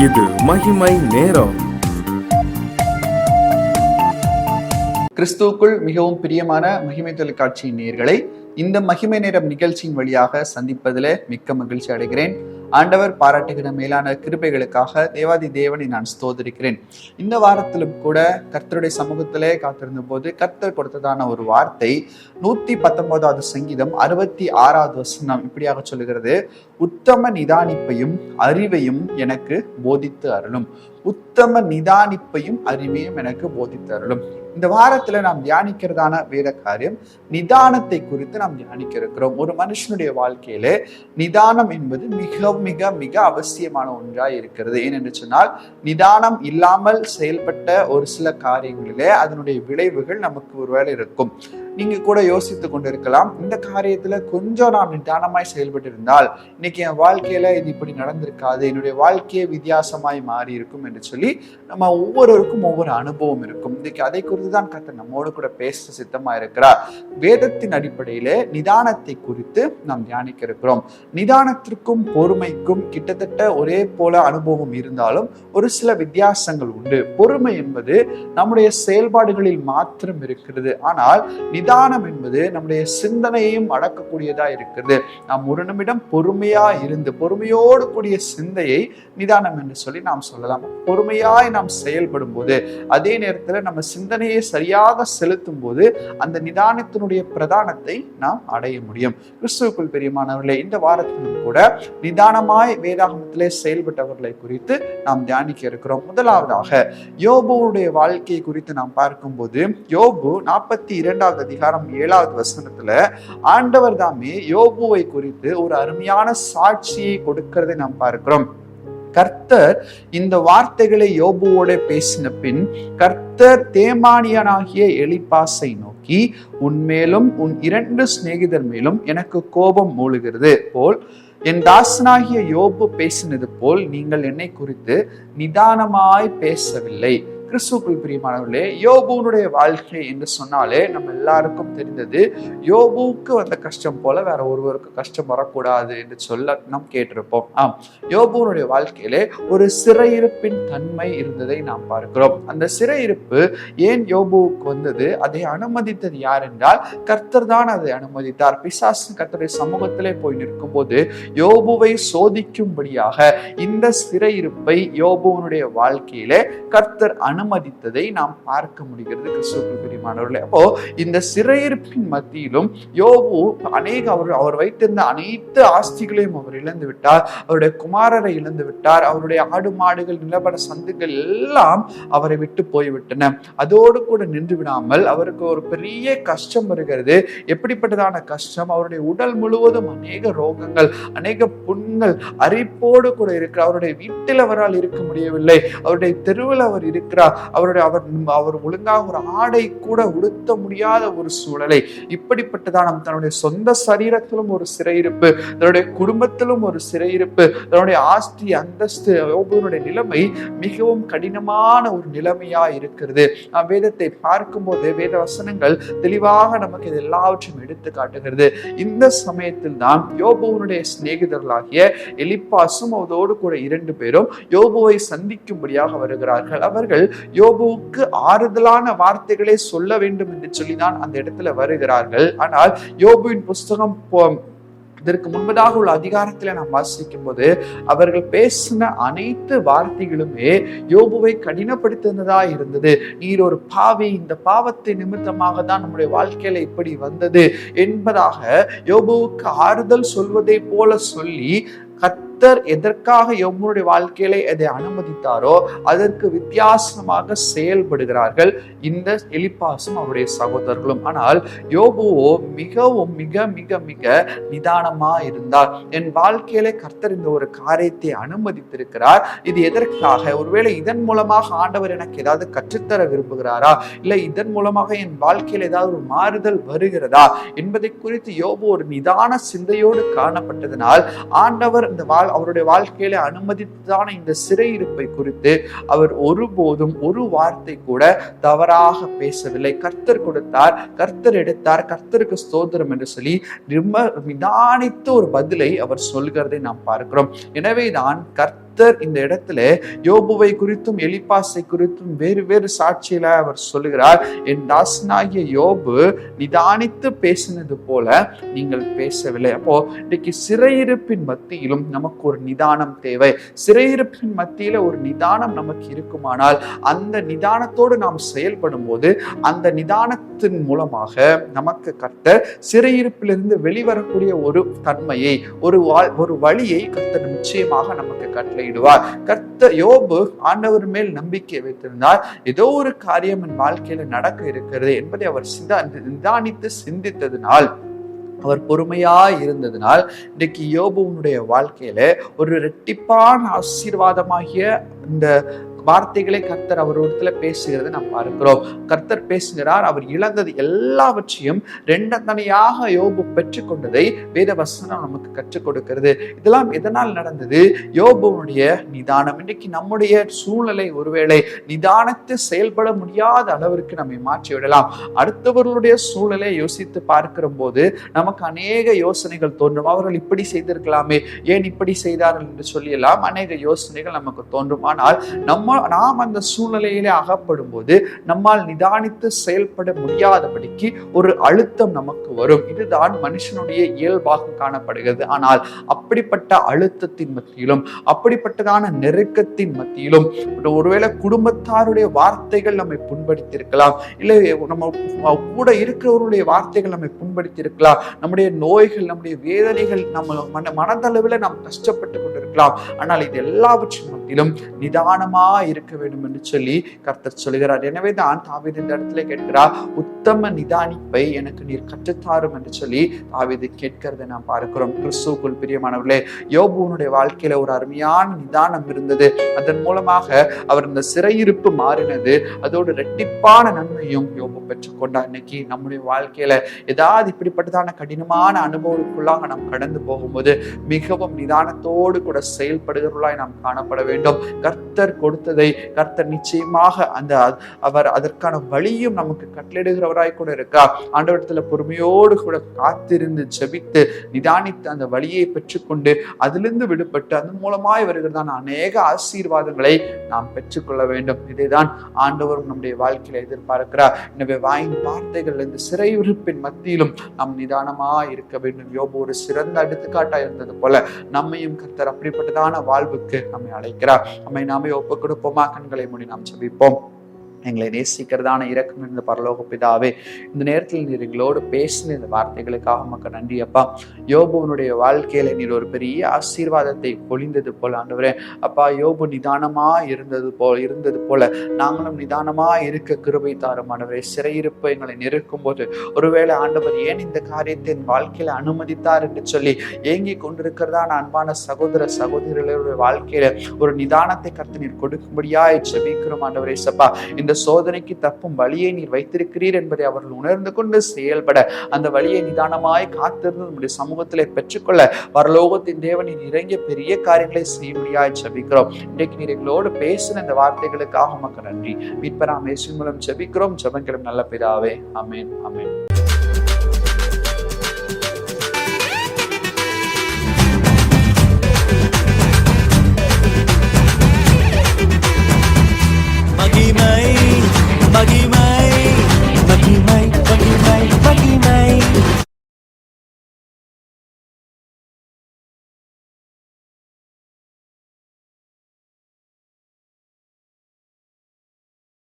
இது மகிமை நேரம். கிறிஸ்துவுக்குள் மிகவும் பிரியமான மகிமை தொலைக்காட்சியின் நேயர்களை இந்த மகிமை நேரம் நிகழ்ச்சியின் வழியாக சந்திப்பதில் மிக்க மகிழ்ச்சி அடைகிறேன். ஆண்டவர் பாராட்டுகிற மேலான கிருபைகளுக்காக தேவாதி தேவனை நான் ஸ்தோத்திரிக்கிறேன். இந்த வாரத்திலும் கூட கர்த்தருடைய சமூகத்திலே காத்திருந்த போது கர்த்தர் கொடுத்ததான ஒரு வார்த்தை 119வது சங்கீதம் 66வது வசனம் இப்படியாக சொல்லுகிறது: உத்தம நிதானிப்பையும் அறிவையும் எனக்கு போதித்து அருளும். உத்தம நிதானிப்பையும் அறிவையும் எனக்கு போதித்து அருளும். இந்த வாரத்துல நாம் தியானிக்கிறதான வேத காரியம் நிதானத்தை குறித்து நாம் தியானிக்க இருக்கிறோம். ஒரு மனுஷனுடைய வாழ்க்கையில நிதானம் என்பது மிக மிக மிக அவசியமான ஒன்றாய் இருக்கிறது. ஏனென்று சொன்னால், நிதானம் இல்லாமல் செயல்பட்ட ஒரு சில காரியங்களிலே அதனுடைய விளைவுகள் நமக்கு ஒருவேளை இருக்கும். நீங்க கூட யோசித்து கொண்டிருக்கலாம், இந்த காரியத்துல கொஞ்சம் நான் நிதானமாய் செயல்பட்டு இருந்தால் இன்னைக்கு என் வாழ்க்கையில இது இப்படி நடந்திருக்காது, என்னுடைய வாழ்க்கையே வித்தியாசமாய் மாறி இருக்கும் என்று சொல்லி நம்ம ஒவ்வொருவருக்கும் ஒவ்வொரு அனுபவம் இருக்கும். இன்னைக்கு அதை குறித்து தான் கர்த்தர் நம்மோடு கூட பேச சித்தமா இருக்கிறார். வேதத்தின் அடிப்படையில நிதானத்தை குறித்து நாம் தியானிக்க இருக்கிறோம். நிதானத்திற்கும் பொறுமைக்கும் கிட்டத்தட்ட ஒரே போல அனுபவம் இருந்தாலும் ஒரு சில வித்தியாசங்கள் உண்டு. பொறுமை என்பது நம்முடைய செயல்பாடுகளில் மாத்திரம் இருக்கிறது. ஆனால் நிதானம் என்பது நம்முடைய சிந்தனையையும் அடக்கக்கூடியதா இருக்கிறது. நாம் ஒரு நிமிடம் பொறுமையா இருந்து பொறுமையோடு கூடிய சிந்தையை நிதானம் என்று சொல்லி நாம் சொல்லலாம். பொறுமையாய் நாம் செயல்படும் போது, அதே நேரத்தில் நம்ம சிந்தனையை சரியாக செலுத்தும் போது அந்த நிதானத்தினுடைய பிரதானத்தை நாம் அடைய முடியும். கிறிஸ்துவுக்குள் பிரியமானவர்களே, இந்த வாரத்திலும் கூட நிதானமாய் வேதாகமத்திலே செயல்பட்டவர்களை குறித்து நாம் தியானிக்க இருக்கிறோம். முதலாவதாக யோபுடைய வாழ்க்கையை குறித்து நாம் பார்க்கும்போது, யோபு 42வது அதிகாரம் 7வது வசனத்துல ஆண்டவர் தாமே யோபுவை குறித்து ஒரு அருமையான சாட்சியை கொடுக்கிறதை நாம் பார்க்கிறோம். கர்த்தர் இந்த வார்த்தைகளை யோபுவோட பேசின பின் கர்த்தர் தேமானியனாகிய எலிப்பாசை நோக்கி, உன்மேலும் உன் 2 சிநேகிதர் மேலும் எனக்கு கோபம் மூழுகிறது போல் என் தாசனாகிய யோபு பேசினது போல் நீங்கள் என்னை குறித்து நிதானமாய் பேசவில்லை. கிறிஸ்துவுக்குள் பிரியமானவர்களே, யோபுனுடைய வாழ்க்கை என்று சொன்னாலே நம்ம எல்லாருக்கும் தெரிந்தது, யோபுவுக்கு வந்த கஷ்டம் போல வேற ஒருவருக்கு கஷ்டம் வரக்கூடாது என்று சொல்ல நாம் கேட்டிருப்போம். யோபுனுடைய வாழ்க்கையிலே ஒரு சிறையிருப்பின் தன்மை இருந்ததை நாம் பார்க்கிறோம். அந்த சிறையிருப்பு ஏன் யோபுவுக்கு வந்தது? அதை அனுமதித்தது யார் என்றால் கர்த்தர் தான் அதை அனுமதித்தார். பிசாசு கர்த்தருடைய சமூகத்திலே போய் நிற்கும் போது யோபுவை சோதிக்கும்படியாக இந்த சிறையிருப்பை யோபுனுடைய வாழ்க்கையிலே கர்த்தர் அனுமதித்ததை நாம் பார்க்க முடிகிறது. கிறிஸ்துவுக்குள் பிரியமானவர்களே, அப்போ இந்த சிறையிருப்பின் மத்தியிலும் யோபு அவர் வைத்திருந்த அனைத்து ஆஸ்திகளையும் அவர் இழந்து விட்டார். அவருடைய குமாரரை இழந்து விட்டார். அவருடைய ஆடு மாடுகள், நிலபட சந்துகள் எல்லாம் அவரை விட்டு போய்விட்டன. அதோடு கூட நின்று விடாமல் அவருக்கு ஒரு பெரிய கஷ்டம் வருகிறது. எப்படிப்பட்டதான கஷ்டம்? அவருடைய உடல் முழுவதும் அநேக ரோகங்கள், அநேக புண்கள், அரிப்போடு கூட இருக்கிற அவருடைய வீட்டில் அவரால் இருக்க முடியவில்லை. அவருடைய தெருவில் அவர் இருக்கிறார். அவர் ஒழுங்காக ஒரு ஆடை கூட உடுத்த முடியாத ஒரு சூழலை, இப்படிப்பட்டதான தன்னுடைய சொந்த சரீரத்திலும் ஒரு சிறையிருப்பு, தன்னுடைய குடும்பத்திலும் ஒரு சிறையிருப்பு, தன்னுடைய ஆஸ்தி அந்தஸ்து, யோபுனுடைய நிலைமை மிகவும் கடினமான ஒரு நிலைமையா இருக்கிறது. நாம் வேதத்தை பார்க்கும் போது வேத வசனங்கள் தெளிவாக நமக்கு இது எல்லாவற்றையும் எடுத்து காட்டுகிறது. இந்த சமயத்தில் தான் யோபுனுடைய சிநேகிதர்களாகிய எலிப்பாசும் அதோடு கூட 2 பேரும் யோபுவை சந்திக்கும்படியாக வருகிறார்கள். அவர்கள் யோபுவுக்கு ஆறுதலான வார்த்தைகளை சொல்ல வேண்டும் என்று சொல்லிதான் அந்த இடத்துல வருகிறார்கள். ஆனால் யோபுவின் புஸ்தகம் இதற்கு முன்பதாக உள்ள அதிகாரத்துல நாம் வாசிக்கும் போது அவர்கள் பேசின அனைத்து வார்த்தைகளுமே யோபுவை கடினப்படுத்தினதா இருந்தது. நீர் ஒரு பாவி, இந்த பாவத்தை நிமித்தமாக தான் நம்முடைய வாழ்க்கையில இப்படி வந்தது என்பதாக யோபுவுக்கு ஆறுதல் சொல்வதை போல சொல்லி கர்த்தர் எதற்காக யோபுனுடைய வாழ்க்கையில எதை அனுமதித்தாரோ அதற்கு வித்தியாசமாக செயல்படுகிறார்கள் இந்த எலிப்பாசும் அவருடைய சகோதரர்களும். ஆனால் யோபுவோ மிகவும் மிக மிக மிக நிதானமா இருந்தார். என் வாழ்க்கையில கர்த்தர் இந்த ஒரு காரியத்தை அனுமதித்திருக்கிறார். இது எதற்காக? ஒருவேளை இதன் மூலமாக ஆண்டவர் எனக்கு ஏதாவது கற்றுத்தர விரும்புகிறாரா, இல்லை இதன் மூலமாக என் வாழ்க்கையில ஏதாவது ஒரு மாறுதல் வருகிறதா என்பதை குறித்து யோபு ஒரு நிதான சிந்தையோடு காணப்பட்டதனால் ஆண்டவர் அவருடைய வாழ்க்கையில அனுமதித்தான இந்த சிறையிருப்பை குறித்து அவர் ஒருபோதும் ஒரு வார்த்தை கூட தவறாக பேசவில்லை. கர்த்தர் கொடுத்தார், கர்த்தர் எடுத்தார், கர்த்தருக்கு ஸ்தோத்திரம் என்று சொல்லி நிதானித்து ஒரு பதிலை அவர் சொல்கிறதை நாம் பார்க்கிறோம். எனவேதான் கர்த்தர் கர்த்தர் இந்த இடத்துல யோபுவை குறித்தும் எலிப்பாசை குறித்தும் வேறு வேறு சாட்சியில அவர் சொல்லுகிறார், என் தாசனாகிய யோபு நிதானித்து பேசினது போல நீங்கள் பேசவில்லை. அப்போ இன்னைக்கு சிறையிருப்பின் மத்தியிலும் நமக்கு ஒரு நிதானம் தேவை. சிறையிருப்பின் மத்தியில ஒரு நிதானம் நமக்கு இருக்குமானால் அந்த நிதானத்தோடு நாம் செயல்படும் போது அந்த நிதானத்தின் மூலமாக நமக்கு கர்த்தர் சிறையிருப்பிலிருந்து வெளிவரக்கூடிய ஒரு தன்மையை, ஒரு வழியை கர்த்தர் நிச்சயமாக நமக்கு கட்டளையிடுவார். கர்த்தர் யோபு ஆண்டவர் மேல் நம்பிக்கை வைத்திருந்தால் ஏதோ ஒரு காரியம் என் வாழ்க்கையில நடக்க இருக்கிறது என்பதை அவர் நிதானித்து சிந்தித்ததினால், அவர் பொறுமையா இருந்ததினால் இன்றைக்கு யோபுனுடைய வாழ்க்கையில ஒரு இரட்டிப்பான ஆசீர்வாதமாகிய இந்த வார்த்தைகளை கர்த்தர் அவரோடத்துல பேசுகிறத நாம் பார்க்கிறோம். கர்த்தர் பேசுகிறார், அவர் இழந்தது எல்லாவற்றையும் ரெண்டத்தனையாக யோபு பெற்றுக்கொண்டதை வேத வசனம் நமக்கு கற்றுக் கொடுக்கிறது. இதெல்லாம் எதனால் நடந்தது? யோபுனுடைய நிதானம். இன்னைக்கு நம்முடைய சூழ்நிலை ஒருவேளை நிதானத்து செயல்பட முடியாத அளவிற்கு நம்மை மாற்றி விடலாம். அடுத்தவர்களுடைய சூழ்நிலை யோசித்து பார்க்கிற போது நமக்கு அநேக யோசனைகள் தோன்றும். அவர்கள் இப்படி செய்திருக்கலாமே, ஏன் இப்படி செய்தார்கள் என்று சொல்லியெல்லாம் அநேக யோசனைகள் நமக்கு தோன்றும். ஆனால் நாம் அந்த சூழ்நிலையிலே அகப்படும் போது நம்மால் நிதானித்து செயல்பட முடியாதபடிக்கு ஒரு அழுத்தம் நமக்கு வரும். இதுதான் மனுஷனுடைய இயல்பாக காணப்படுகிறது. ஆனால் அப்படிப்பட்ட அழுத்தத்தின் மத்தியிலும், அப்படிப்பட்டதான நெருக்கத்தின் மத்தியிலும், ஒருவேளை குடும்பத்தாருடைய வார்த்தைகள் நம்மை புண்படுத்தி இருக்கலாம், இல்லை நம்ம கூட இருக்கிறவருடைய வார்த்தைகள் நம்மை புண்படுத்தி இருக்கலாம், நம்முடைய நோய்கள், நம்முடைய வேதனைகள், நம்ம மனதளவில் நாம் கஷ்டப்பட்டு கொண்டிருக்கலாம். ஆனால் இது எல்லாவற்றின் மத்தியிலும் நிதானமா இருக்க வேண்டும் என்று சொல்லி கர்த்தர் சொல்கிறார். எனவே தான் தாவீது இந்த இடத்துல கேட்கிறார், உத்தம நிதானிப்பை எனக்கு நீர் கற்றுத்தாரும் என்று சொல்லி தாவீது கேட்கிறதை நாம் பார்க்கிறோம். கிறிஸ்துவுக்குள் பிரியமானவர்களே, யோபுனுடைய வாழ்க்கையில ஒரு அருமையான நிதானம் இருந்தது. அதன் மூலமாக அவர் இந்த சிறையிருப்பு மாறினது. அதோடு இரட்டிப்பான நன்மையும் யோபு பெற்றுக்கொண்டார். இன்னைக்கு நம்முடைய வாழ்க்கையில ஏதாவது இப்படிப்பட்டதான கடினமான அனுபவத்துக்குள்ளாக நாம் கடந்து போகும்போது மிகவும் நிதானத்தோடு கூட செயல்படுகிறவர்களாய் நாம் காணப்பட வேண்டும். கர்த்தர் கொடுத்ததை கர்த்தர் நிச்சயமாக அவர் அதற்கான வழியும் நமக்கு கட்டளையிடுகிறவராய் கூட இருக்கா. ஆண்டவரிடத்துல பொறுமையோடு கூட காத்திருந்து ஜெபித்து நிதானித்து அந்த வழியை பெற்றுக்கொண்டு அதிலிருந்து விடுபட்டு அதன் மூலமாய் வருகிறதான அநேக ஆசீர்வாதங்களை நாம் பெற்றுக்கொள்ள வேண்டும். இதைதான் ஆண்டவரும் நம்முடைய வாழ்க்கையில எதிர்பார்க்கிறார். எனவே வாயின் வார்த்தைகள் இந்த சிறையிருப்பின் மத்தியிலும் நாம் நிதானமா இருக்க வேண்டும். யோபு ஒரு சிறந்த எடுத்துக்காட்டா இருந்தது போல நம்மையும் கர்த்தர் அப்படிப்பட்டதான வாழ்வுக்கு நம்மை அழைக்கிறார். நம்மை நாமே ஒப்பு கொடுப்போமா? கண்களை மூடி நாம் ஜெபிப்போம். எங்களை நேசிக்கிறதான இரக்கம் இருந்த பரலோக பிதாவே, இந்த நேரத்தில் நீர் எங்களோடு பேசின இந்த வார்த்தைகளுக்காக உமக்கு நன்றி அப்பா. யோபுனுடைய வாழ்க்கையில நீர் ஒரு பெரிய ஆசீர்வாதத்தை பொழிந்தது போல ஆண்டவரே அப்பா, யோபு நிதானமா இருந்தது போல நாங்களும் நிதானமா இருக்க கிருபை தாரும் ஆண்டவரே. சிறையிருப்பு எங்களை நெருக்கும் போது ஒருவேளை ஆண்டவர் ஏன் இந்த காரியத்தை என் வாழ்க்கையில அனுமதித்தார் என்று சொல்லி ஏங்கி கொண்டிருக்கிறதான அன்பான சகோதர சகோதரிகளுடைய வாழ்க்கையில ஒரு நிதானத்தை கர்த்தர் நீர் கொடுக்கும்படியாய் ஜெபிக்கிறோம் ஆண்டவரே. சப்பா, இந்த சோதனைக்கு தப்பும் வழியை நீர் வைத்திருக்கிறீர் என்பதை அவர்கள் உணர்ந்து கொண்டு செயல்பட அந்த வழியை நிதானமாய் காத்திருந்து நம்முடைய சமூகத்திலே பெற்றுக்கொள்ள பரலோகத்தின் தேவன் நீர் இறங்கிய பெரிய காரியங்களை செய்யும்படியாய் ஜெபிக்கிறோம். இன்றைக்கு நீர் எங்களோடு பேசின இந்த வார்த்தைகளுக்காக உமக்கு நன்றி. மீட்பராம் இயேசுவின் மூலம் ஜெபிக்கிறோம். ஜெபங்களும் நல்ல பிதாவே. ஆமென், ஆமென். மகிமை மகிமை மகிமை மகிமை மகிமை